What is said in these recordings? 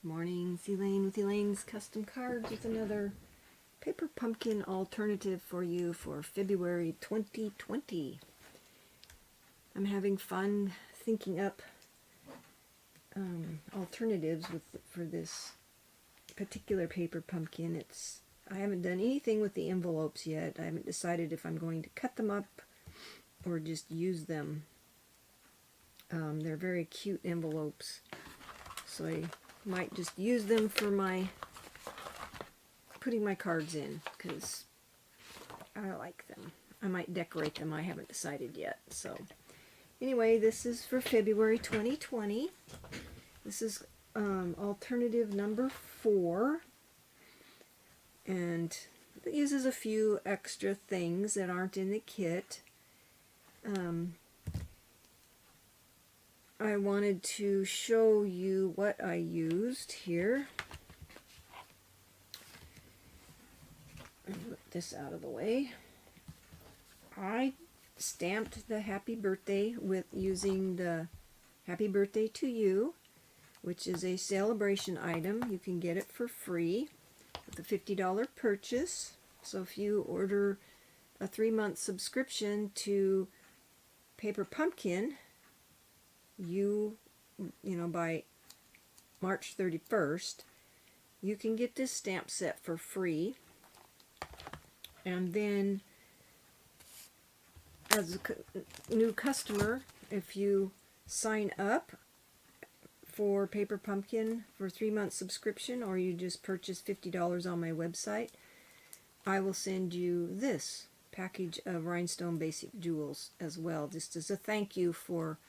Morning, it's Elaine with Elaine's Custom Cards with another paper pumpkin alternative for you for February 2020. I'm having fun thinking up alternatives for this particular paper pumpkin. I haven't done anything with the envelopes yet. I haven't decided if I'm going to cut them up or just use them. They're very cute envelopes, so I might just use them for putting my cards in because I like them. I might decorate them. I haven't decided yet. So anyway, this is for February 2020. This is alternative number 4, and it uses a few extra things that aren't in the kit. I wanted to show you what I used here. Put this out of the way. I stamped the happy birthday with using the Happy Birthday to You, which is a celebration item. You can get it for free with a $50 purchase. So if you order a 3-month subscription to Paper Pumpkin, you know, by March 31st, you can get this stamp set for free. And then as a new customer, if you sign up for Paper Pumpkin for a 3-month subscription, or you just purchase $50 on my website, I will send you this package of rhinestone basic jewels as well, just as a thank you for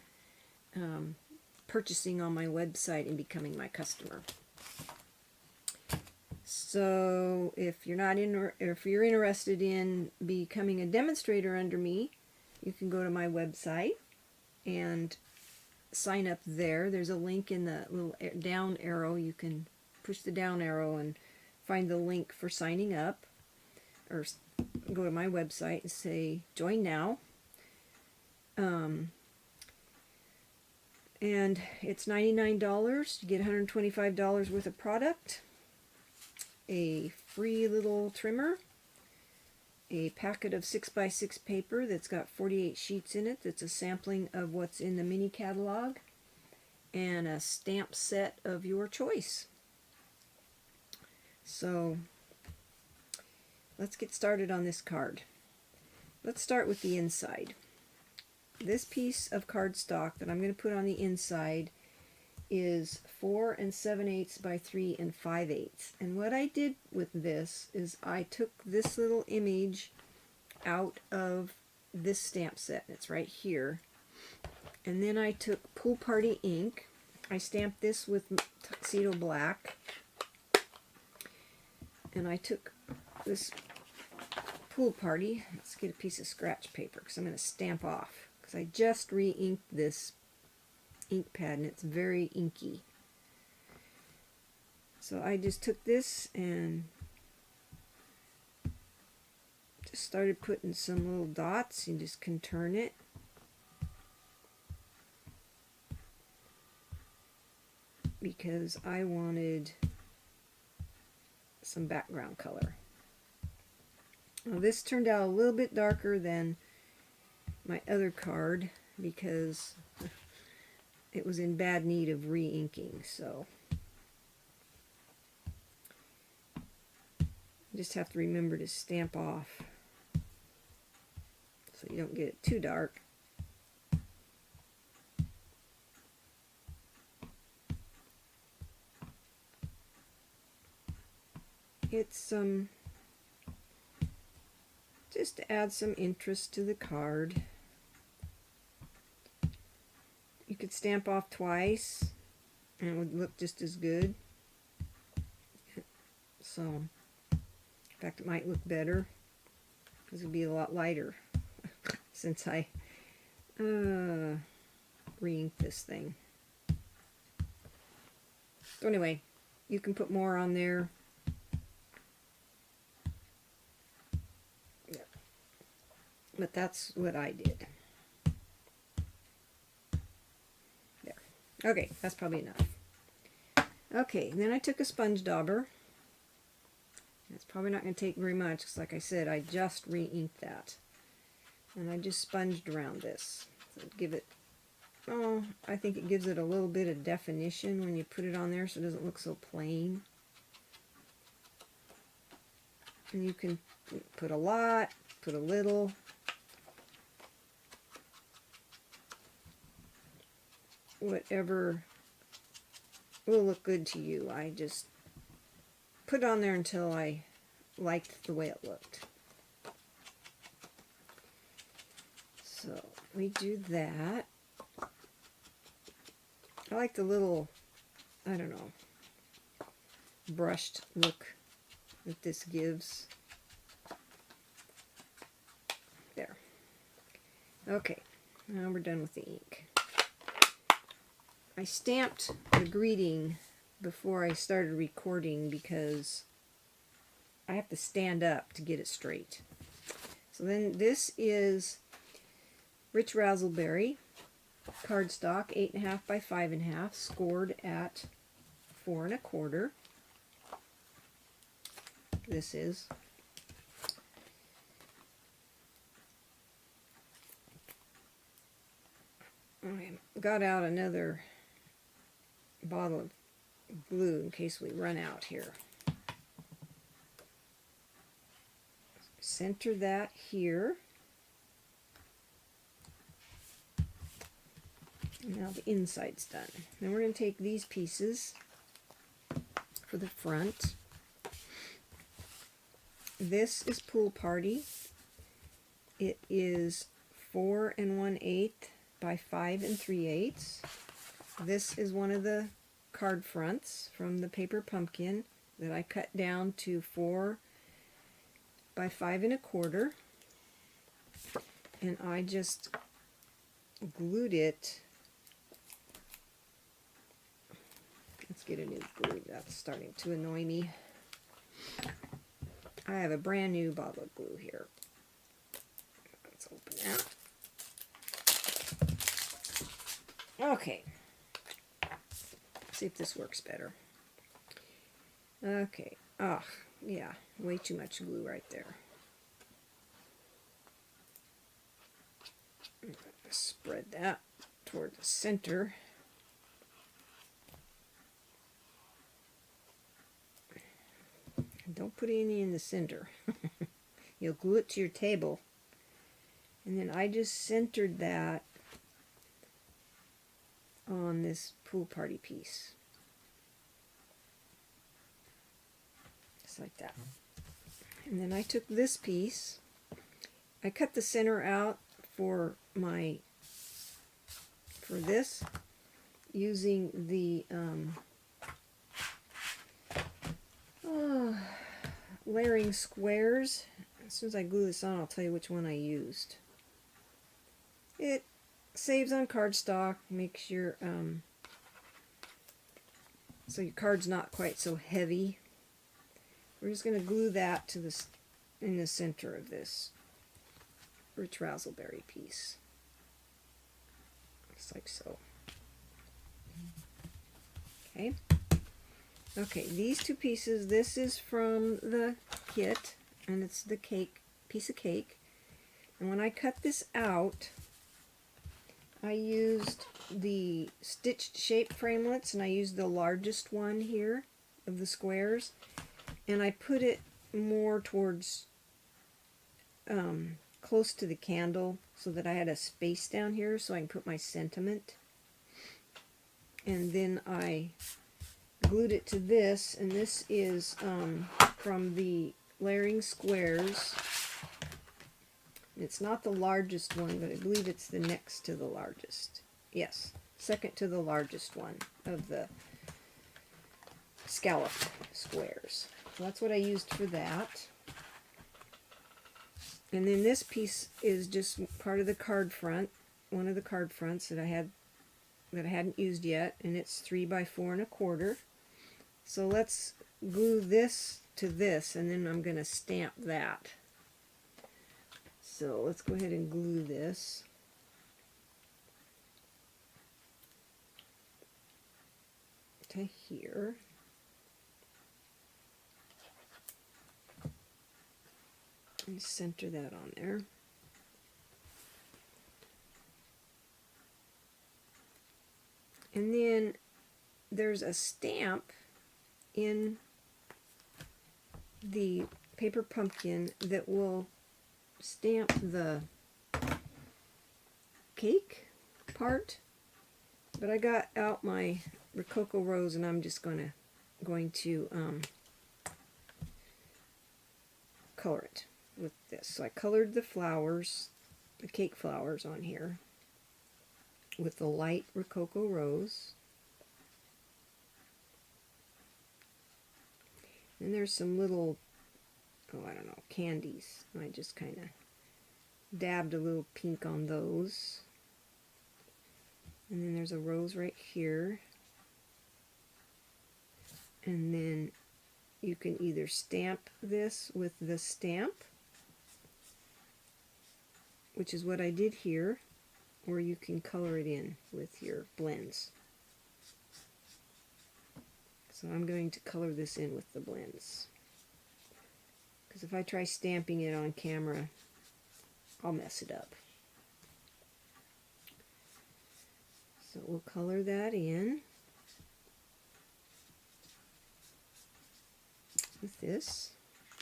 purchasing on my website and becoming my customer. So if you're interested in becoming a demonstrator under me, you can go to my website and sign up there. There's a link in the little down arrow. You can push the down arrow and find the link for signing up, or go to my website and say join now. And it's $99. You get $125 worth of product, a free little trimmer, a packet of 6x6 paper that's got 48 sheets in it that's a sampling of what's in the mini catalog, and a stamp set of your choice. So let's get started on this card. Let's start with the inside. This piece of cardstock that I'm going to put on the inside is 4 7/8 by 3 5/8. And what I did with this is I took this little image out of this stamp set. It's right here. And then I took Pool Party ink. I stamped this with Tuxedo Black. And I took this Pool Party. Let's get a piece of scratch paper because I'm going to stamp off. I just re-inked this ink pad and it's very inky. So I just took this and just started putting some little dots. You just contour it. Because I wanted some background color. Now this turned out a little bit darker than my other card because it was in bad need of re-inking, so you just have to remember to stamp off so you don't get it too dark. It's just to add some interest to the card. You could stamp off twice and it would look just as good. So, in fact, it might look better because it would be a lot lighter since I re-inked this thing. So anyway, you can put more on there. But that's what I did. There. Okay, that's probably enough. Okay, then I took a sponge dauber. It's probably not going to take very much because, like I said, I just re-inked that. And I just sponged around this. So give it, oh, I think it gives it a little bit of definition when you put it on there so it doesn't look so plain. And you can put a lot, put a little. Whatever will look good to you. I just put it on there until I liked the way it looked. So we do that. I like the little, I don't know, brushed look that this gives. There. Okay, now we're done with the ink. I stamped the greeting before I started recording because I have to stand up to get it straight. So then this is Rich Razzleberry cardstock, 8.5 by 5.5, scored at 4 1/4. This is. I got out another bottle of glue in case we run out here. Center that here. Now the inside's done. Then we're going to take these pieces for the front. This is Pool Party. It is 4 1/8 by 5 3/8. This is one of the card fronts from the paper pumpkin that I cut down to 4 by 5 1/4. And I just glued it. Let's get a new glue. That's starting to annoy me. I have a brand new bottle of glue here. Let's open that. Okay. See if this works better. Okay. Ah, yeah, way too much glue right there. Spread that toward the center. Don't put any in the center. You'll glue it to your table. And then I just centered that on this Pool Party piece. Just like that. And then I took this piece. I cut the center out for this using the layering squares. As soon as I glue this on, I'll tell you which one I used. It saves on cardstock, makes your so your card's not quite so heavy. We're just going to glue that to this in the center of this Rich Razzleberry piece, just like so. Okay. Okay, these two pieces, this is from the kit, and it's the cake, piece of cake. And when I cut this out, I used the stitched shape framelits, and I used the largest one here of the squares, and I put it more towards close to the candle so that I had a space down here so I can put my sentiment. And then I glued it to this, and this is from the layering squares. It's not the largest one, but I believe it's the next to the largest. Yes, second to the largest one of the scalloped squares. So that's what I used for that. And then this piece is just part of the card front, one of the card fronts that I hadn't used yet, and it's 3 by 4 1/4. So let's glue this to this, and then I'm going to stamp that. So let's go ahead and glue this. to here. And center that on there. And then there's a stamp in the paper pumpkin that will stamp the cake part, but I got out my Rococo Rose and I'm just going to color it with this. So I colored the flowers, the cake flowers on here with the light Rococo Rose. And there's some little, oh, I don't know, candies. I just kind of dabbed a little pink on those. And then there's a rose right here. And then you can either stamp this with the stamp, which is what I did here, or you can color it in with your blends. So I'm going to color this in with the blends, because if I try stamping it on camera, I'll mess it up. So we'll color that in with this.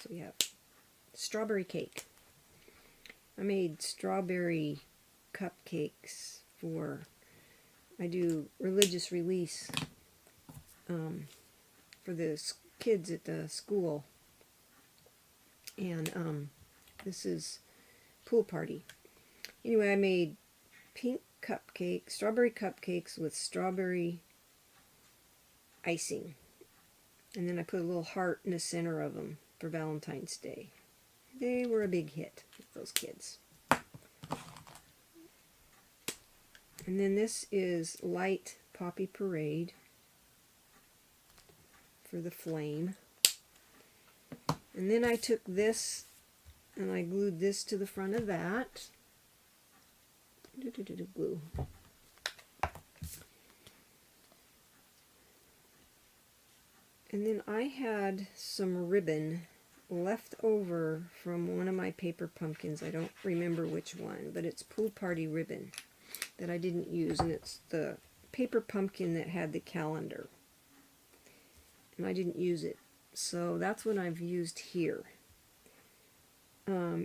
So we have strawberry cake. I made strawberry cupcakes I do religious release for the kids at the school. And this is pool party. Anyway, I made pink strawberry cupcakes with strawberry icing. And then I put a little heart in the center of them for Valentine's Day. They were a big hit with those kids. And then this is light Poppy Parade for the flame. And then I took this and I glued this to the front of that. Glue. And then I had some ribbon left over from one of my paper pumpkins. I don't remember which one, but it's pool party ribbon that I didn't use, and it's the paper pumpkin that had the calendar. And I didn't use it, so that's what I've used here.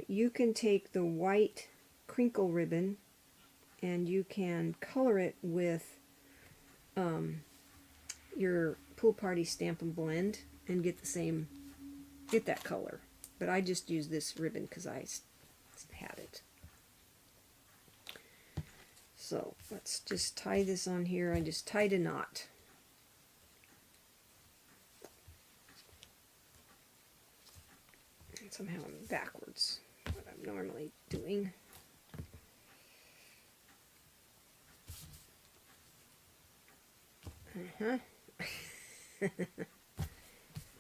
You can take the white crinkle ribbon and you can color it with your pool party Stampin' blend and get that color. But I just used this ribbon because I had it. So let's just tie this on here. I just tied a knot. And somehow I'm backwards, what I'm normally doing.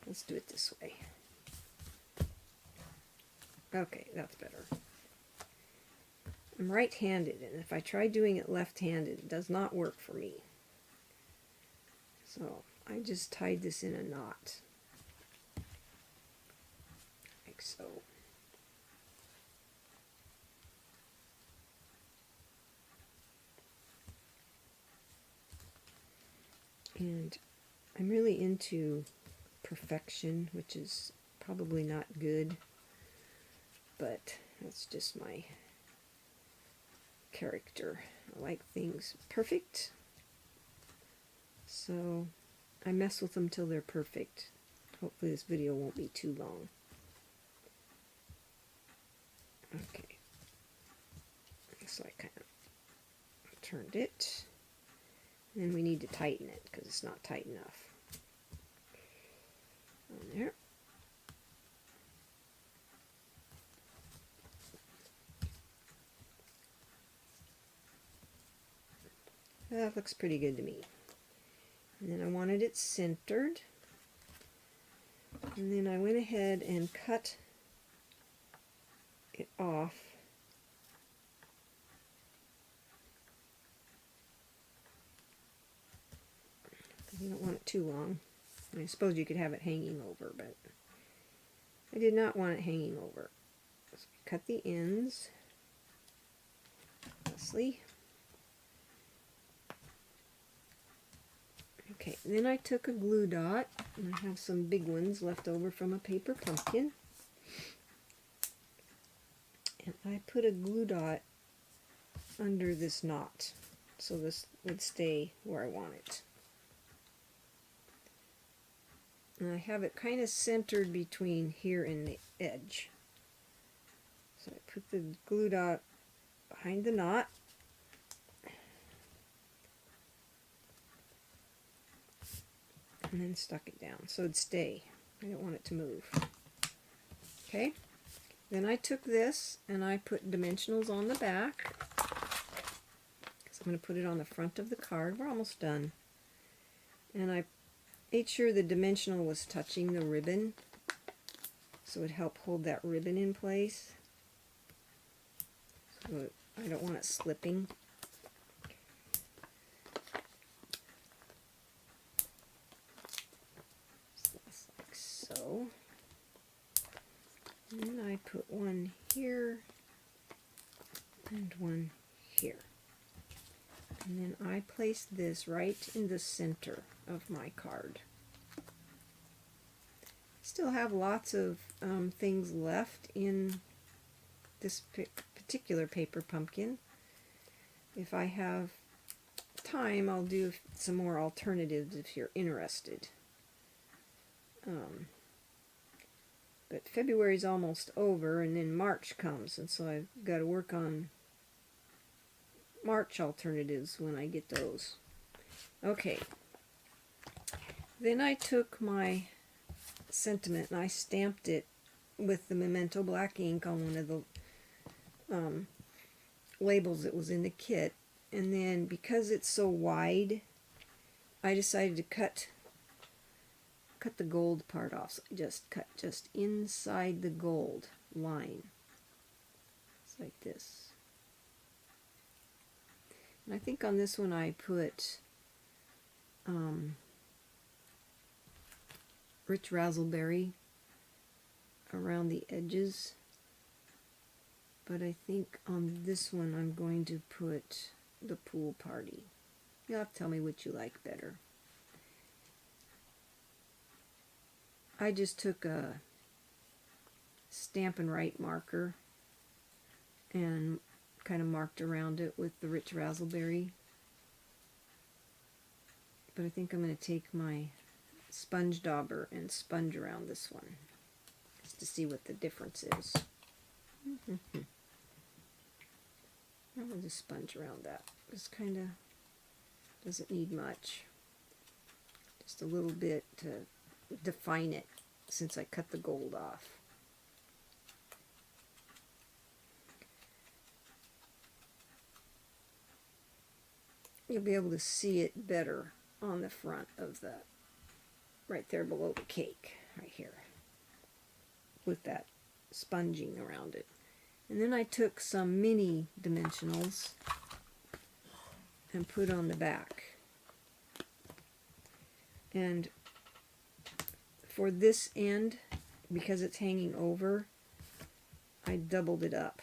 Let's do it this way. Okay, that's better. I'm right-handed, and if I try doing it left-handed, it does not work for me. So I just tied this in a knot, like so. And I'm really into perfection, which is probably not good, but that's just my character. I like things perfect, so I mess with them till they're perfect. Hopefully this video won't be too long. Okay, so I kind of turned it. And then we need to tighten it because it's not tight enough. On there. That looks pretty good to me. And then I wanted it centered. And then I went ahead and cut it off. You don't want it too long. I suppose you could have it hanging over, but I did not want it hanging over. So cut the ends thusly. Okay, then I took a glue dot, and I have some big ones left over from a paper pumpkin. And I put a glue dot under this knot, so this would stay where I want it. And I have it kind of centered between here and the edge. So I put the glue dot behind the knot. And then stuck it down so it'd stay. I don't want it to move. Okay, then I took this and I put dimensionals on the back, because I'm going to put it on the front of the card. We're almost done. And I made sure the dimensional was touching the ribbon, so it would help hold that ribbon in place. So I don't want it slipping. So, and then I put one here and one here. And then I place this right in the center of my card. Still have lots of things left in this particular paper pumpkin. If I have time, I'll do some more alternatives if you're interested. But February's almost over, and then March comes, and so I've got to work on March alternatives when I get those. Okay. Then I took my sentiment and I stamped it with the Memento black ink on one of the labels that was in the kit. And then because it's so wide, I decided to cut the gold part off. So I just cut just inside the gold line. It's like this. And I think on this one I put rich razzleberry around the edges. But I think on this one I'm going to put the pool party. You'll have to tell me what you like better. I just took a Stampin' Right marker and kind of marked around it with the rich razzleberry. But I think I'm going to take my sponge dauber and sponge around this one just to see what the difference is. I'll just sponge around that. Just kind of doesn't need much. Just a little bit to define it since I cut the gold off. You'll be able to see it better on the front of the, right there below the cake, right here, with that sponging around it. And then I took some mini dimensionals and put on the back. And for this end, because it's hanging over, I doubled it up.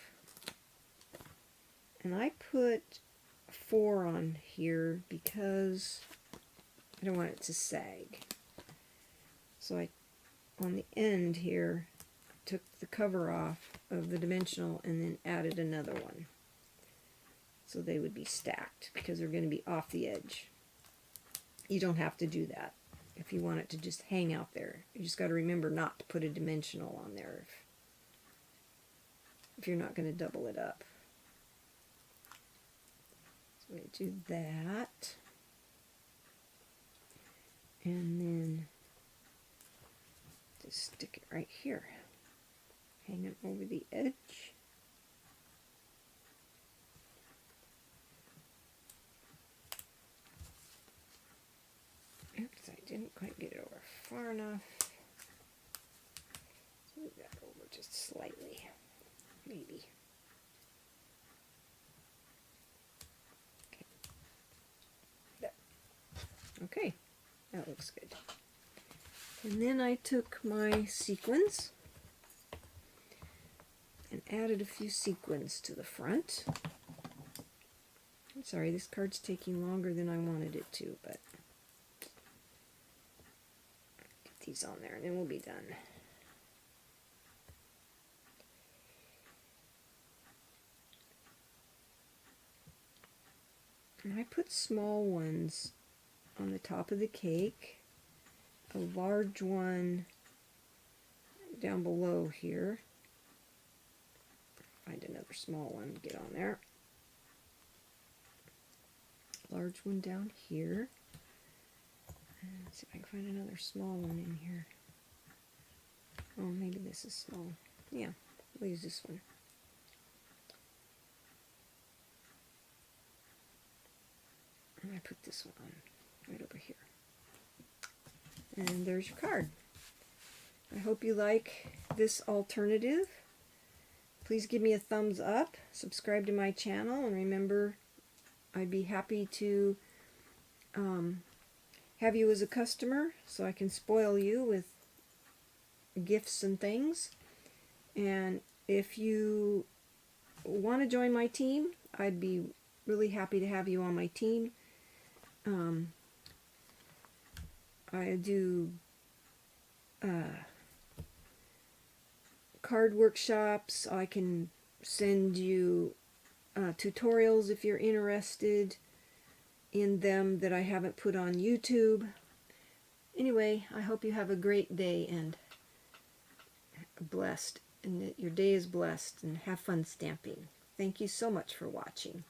And I put 4 on here because I don't want it to sag. So I, on the end here, took the cover off of the dimensional and then added another one. So they would be stacked because they're going to be off the edge. You don't have to do that if you want it to just hang out there. You just got to remember not to put a dimensional on there if you're not going to double it up. So I do that. And then just stick it right here. Hang it over the edge. Oops, I didn't quite get it over far enough. Move that over just slightly, maybe. Okay. There. Okay, looks good. And then I took my sequins and added a few sequins to the front. I'm sorry, this card's taking longer than I wanted it to, but get these on there and then we'll be done. And I put small ones on the top of the cake, a large one down below here. Find another small one, get on there. Large one down here. And let's see if I can find another small one in here. Oh, maybe this is small. Yeah, we'll use this one. And I put this one on right over here. And there's your card. I hope you like this alternative. Please give me a thumbs up, subscribe to my channel, and remember, I'd be happy to have you as a customer so I can spoil you with gifts and things. And if you want to join my team, I'd be really happy to have you on my team. I do card workshops. I can send you tutorials if you're interested in them that I haven't put on YouTube. Anyway, I hope you have a great day and blessed, and that your day is blessed, and have fun stamping. Thank you so much for watching.